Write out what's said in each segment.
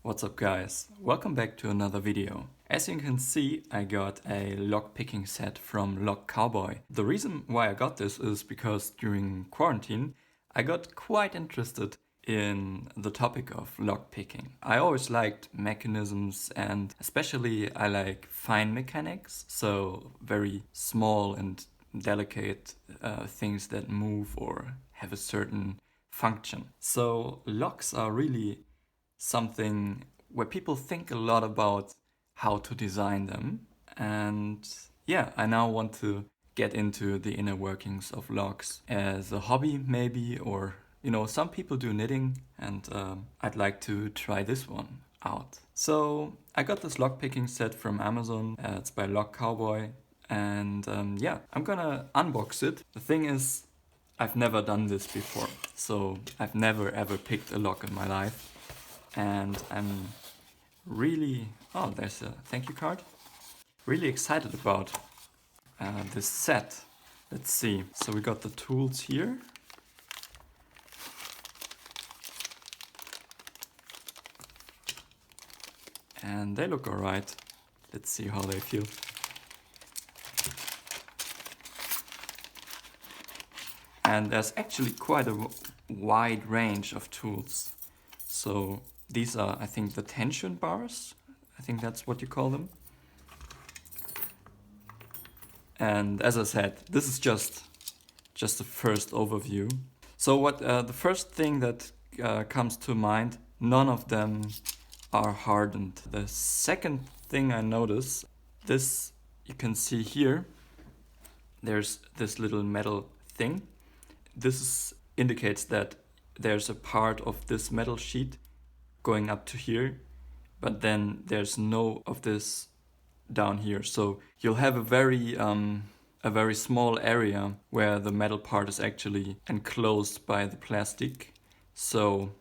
What's up guys? Welcome back to another video. As you can see, I got a lock picking set from Lock Cowboy. The reason why I got this is because during quarantine I got quite interested in the topic of lock picking. I always liked mechanisms and especially I like fine mechanics, so very small and delicate things that move or have a certain function. So locks are really something where people think a lot about how to design them. And yeah, I now want to get into the inner workings of locks as a hobby maybe, or some people do knitting and I'd like to try this one out. So I got this lock picking set from Amazon. It's by Lock Cowboy and yeah, I'm gonna unbox it. The thing is, I've never done this before, so I've never ever picked a lock in my life. And I'm really, oh, there's a thank you card. Really excited about this set. Let's see. So we got the tools here. And they look alright. Let's see how they feel. And there's actually quite a wide range of tools. So these are, I think, the tension bars. I think that's what you call them. And as I said, this is just the first overview. So what the first thing that comes to mind, none of them are hardened. The second thing I notice, this you can see here, there's this little metal thing. This indicates that there's a part of this metal sheet going up to here, but then there's no of this down here. So you'll have a very small area where the metal part is actually enclosed by the plastic. So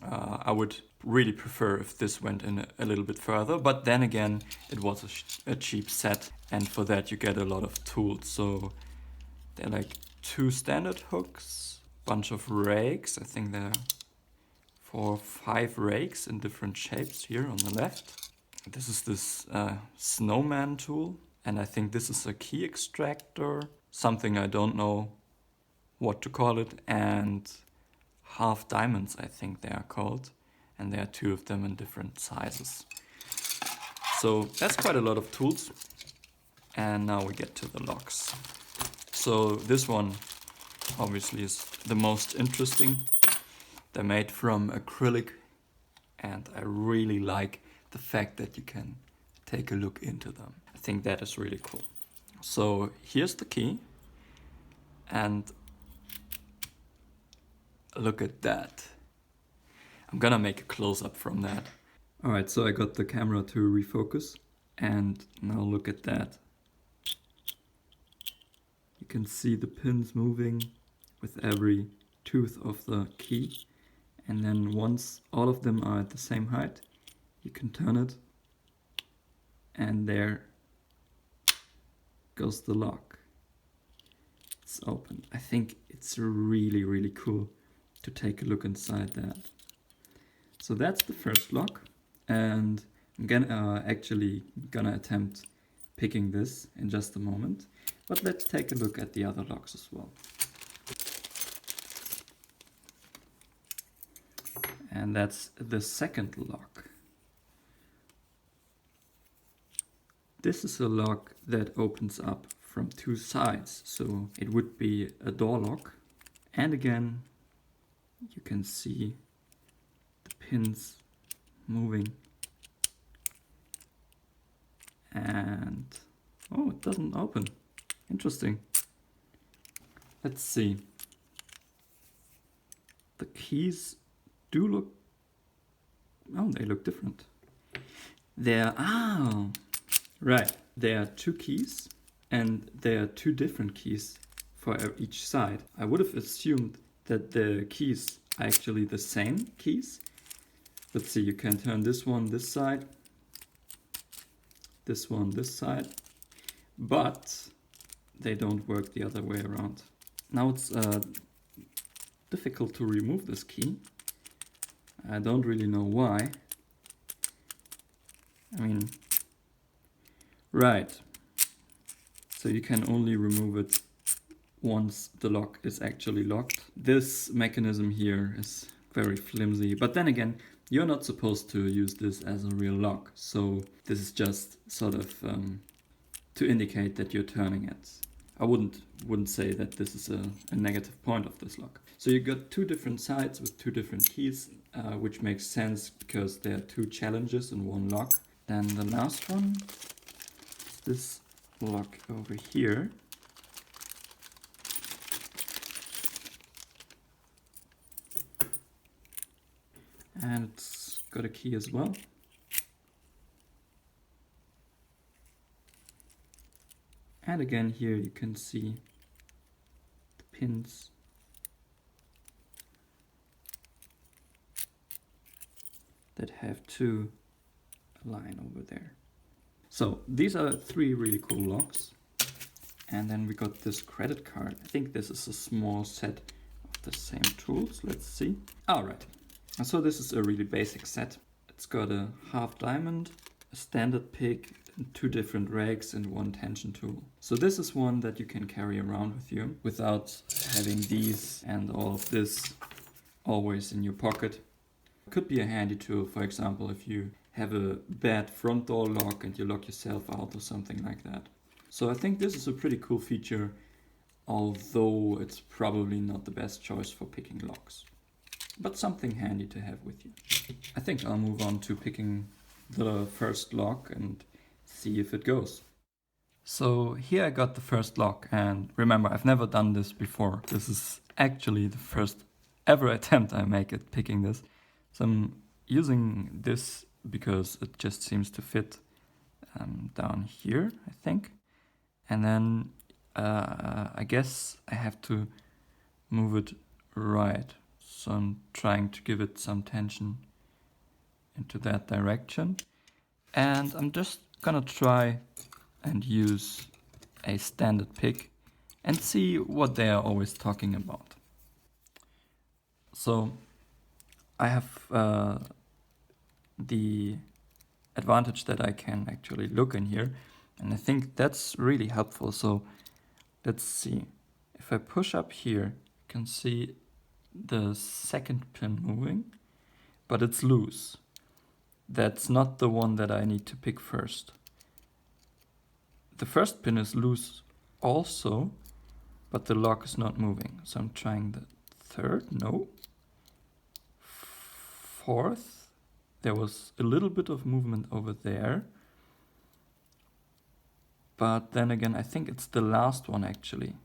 I would really prefer if this went in a little bit further, but then again, it was a cheap set, and for that you get a lot of tools. So they're like 2 standard hooks, bunch of rakes. I think there are 4 or 5 rakes in different shapes here on the left. This is this snowman tool, and I think this is a key extractor, something I don't know what to call it, and half diamonds I think they are called, and there are 2 of them in different sizes. So that's quite a lot of tools. And now we get to the locks. So this one obviously is the most interesting. They're made from acrylic, and I really like the fact that you can take a look into them. I think that is really cool. So here's the key, and look at that. I'm gonna make a close-up from that. Alright, so I got the camera to refocus, and now look at that. You can see the pins moving with every tooth of the key. And then once all of them are at the same height, you can turn it, and there goes the lock. It's open. I think it's really, really cool to take a look inside that. So that's the first lock, and I'm actually gonna attempt picking this in just a moment. But let's take a look at the other locks as well. And that's the second lock. This is a lock that opens up from 2 sides, so it would be a door lock. And again, you can see the pins moving. And oh, it doesn't open. Interesting. Let's see. The keys do look, oh, they look different. Right. There are 2 keys, and there are 2 different keys for each side. I would have assumed that the keys are actually the same keys. Let's see, you can turn this one this side, this one this side, but they don't work the other way around. Now it's difficult to remove this key. I don't really know why. I mean, right. So you can only remove it once the lock is actually locked. This mechanism here is very flimsy, but then again, you're not supposed to use this as a real lock. So this is just sort of to indicate that you're turning it. I wouldn't say that this is a negative point of this lock. So you got two different sides with two different keys, which makes sense because there are two challenges in one lock. Then the last one is this lock over here. And it's got a key as well. And again here you can see the pins that have two line over there. So these are three really cool locks. And then we got this credit card. I think this is a small set of the same tools. Let's see. All right. So this is a really basic set. It's got a half diamond, a standard pick, and two different rags and one tension tool. So this is one that you can carry around with you without having these and all of this always in your pocket. Could be a handy tool, for example, if you have a bad front door lock and you lock yourself out or something like that. So I think this is a pretty cool feature, although it's probably not the best choice for picking locks. But something handy to have with you. I think I'll move on to picking the first lock and see if it goes. So here I got the first lock, and remember, I've never done this before. This is actually the first ever attempt I make at picking this. So I'm using this because it just seems to fit down here, I think. And then I guess I have to move it right. So I'm trying to give it some tension into that direction. And I'm just gonna try and use a standard pick and see what they are always talking about. So I have the advantage that I can actually look in here, and I think that's really helpful. So let's see. If I push up here, you can see the second pin moving, but it's loose. That's not the one that I need to pick first. The first pin is loose also, but the lock is not moving. So I'm trying the third, no. Fourth, there was a little bit of movement over there. But then again, I think it's the last one actually.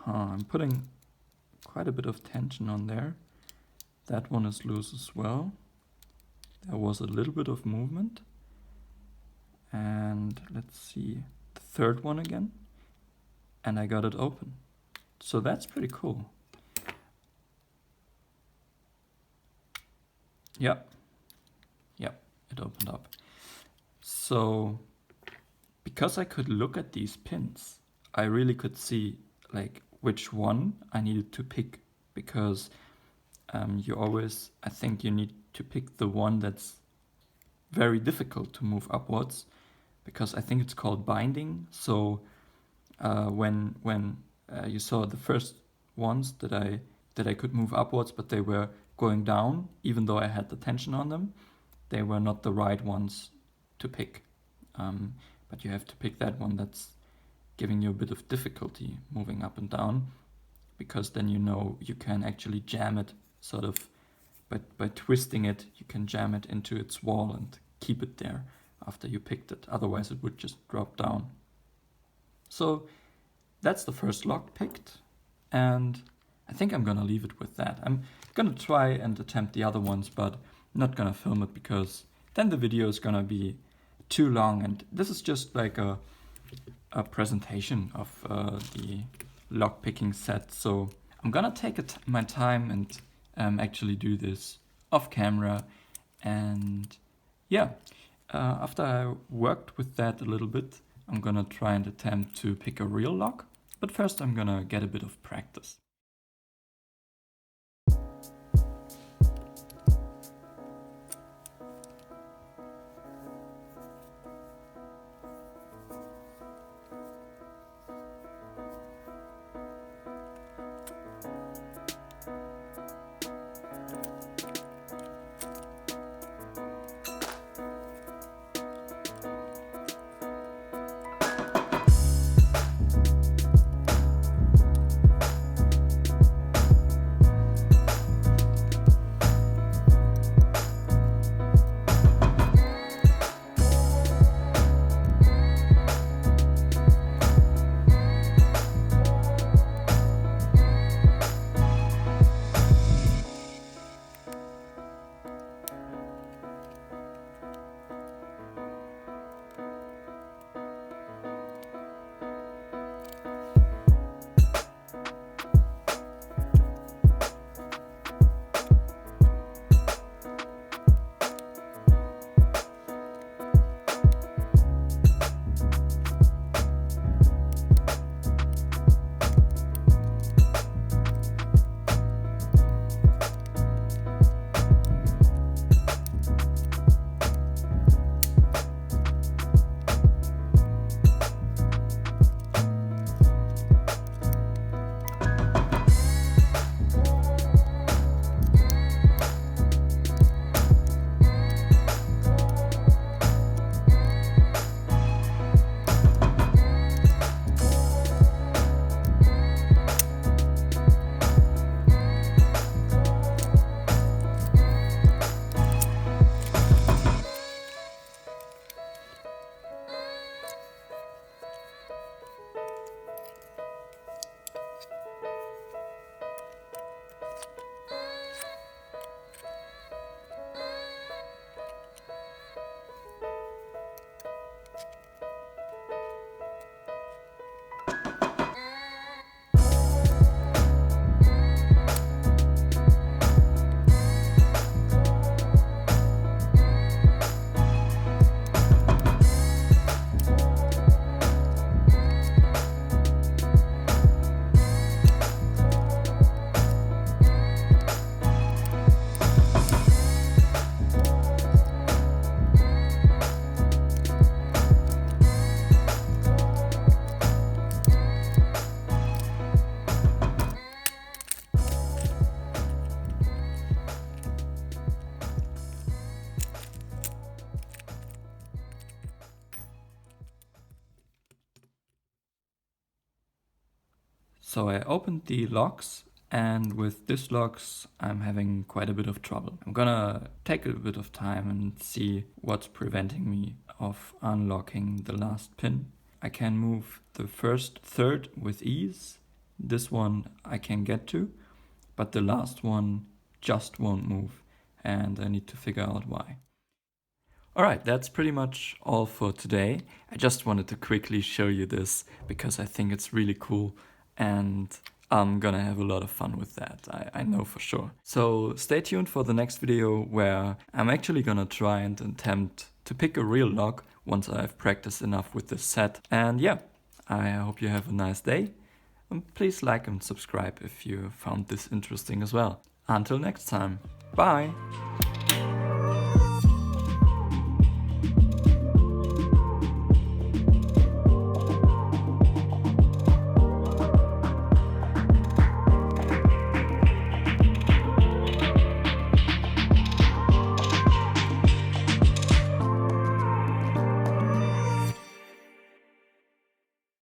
I'm putting quite a bit of tension on there. That one is loose as well. There was a little bit of movement. And let's see, the third one again. And I got it open. So that's pretty cool. Yeah, it opened up. So because I could look at these pins, I really could see like which one I needed to pick, because you always, I think you need to pick the one that's very difficult to move upwards, because I think it's called binding. So when you saw the first ones that I could move upwards, but they were going down, even though I had the tension on them, they were not the right ones to pick. But you have to pick that one that's giving you a bit of difficulty moving up and down, because then you know you can actually jam it sort of, by twisting it, you can jam it into its wall and keep it there after you picked it. Otherwise it would just drop down. So that's the first lock picked, and I think I'm gonna leave it with that. I'm gonna try and attempt the other ones, but not gonna film it because then the video is gonna be too long, and this is just like a presentation of the lock picking set. So I'm gonna take my time and actually do this off camera. And yeah, after I worked with that a little bit, I'm gonna try and attempt to pick a real lock. But first I'm gonna get a bit of practice. So I opened the locks, and with this locks I'm having quite a bit of trouble. I'm gonna take a bit of time and see what's preventing me of unlocking the last pin. I can move the first third with ease. This one I can get to, but the last one just won't move, and I need to figure out why. Alright, that's pretty much all for today. I just wanted to quickly show you this because I think it's really cool and I'm gonna have a lot of fun with that, I know for sure. So stay tuned for the next video where I'm actually gonna try and attempt to pick a real lock once I've practiced enough with this set. And yeah, I hope you have a nice day. And please like and subscribe if you found this interesting as well. Until next time, bye!